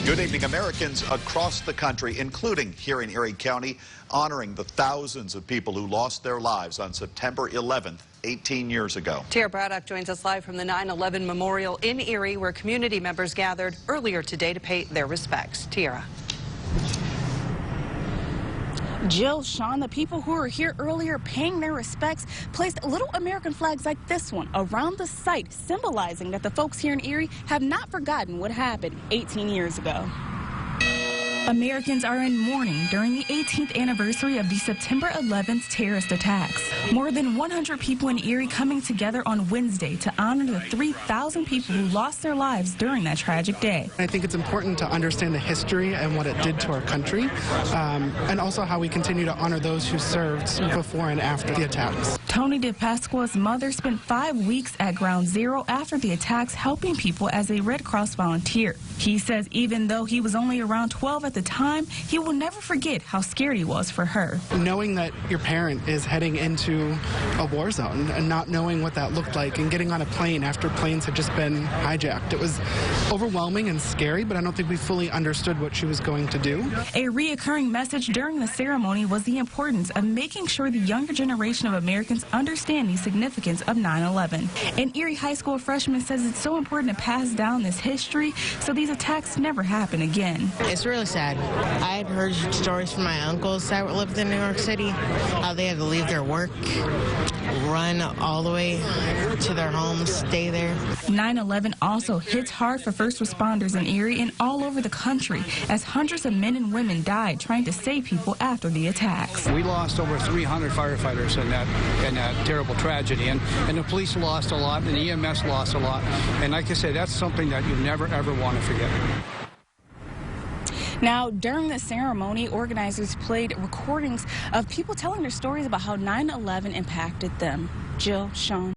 Good evening. Americans across the country, including here in Erie County, honoring the thousands of people who lost their lives on September 11th, 18 years ago. Tara Braddock joins us live from the 9/11 Memorial in Erie, where community members gathered earlier today to pay their respects. Tara. Jill, Sean, the people who were here earlier paying their respects placed little American flags like this one around the site, symbolizing that the folks here in Erie have not forgotten what happened 18 years ago. Americans are in mourning during the 18th anniversary of the September 11th terrorist attacks. More than 100 people in Erie coming together on Wednesday to honor the 3,000 people who lost their lives during that tragic day. I think it's important to understand the history and what it did to our country, and also how we continue to honor those who served before and after the attacks. Tony DePasqua's mother spent 5 weeks at Ground Zero after the attacks, helping people as a Red Cross volunteer. He says even though he was only around 12 at the time, he will never forget how scared he was for her. Knowing that your parent is heading into a war zone and not knowing what that looked like and getting on a plane after planes had just been hijacked. It was overwhelming and scary, but I don't think we fully understood what she was going to do. A reoccurring message during the ceremony was the importance of making sure the younger generation of Americans understand the significance of 9/11. An Erie High School freshman says it's so important to pass down this history so these attacks never happen again. It's really sad. I had heard stories from my uncles that lived in New York City, how they had to leave their work, run all the way to their homes, stay there. 9/11 also hits hard for first responders in Erie and all over the country, as hundreds of men and women died trying to save people after the attacks. We lost over 300 firefighters in that terrible tragedy, and the police lost a lot, and the EMS lost a lot. And like I said, that's something that you never, ever want to forget. Now, during the ceremony, organizers played recordings of people telling their stories about how 9/11 impacted them. Jill, Sean.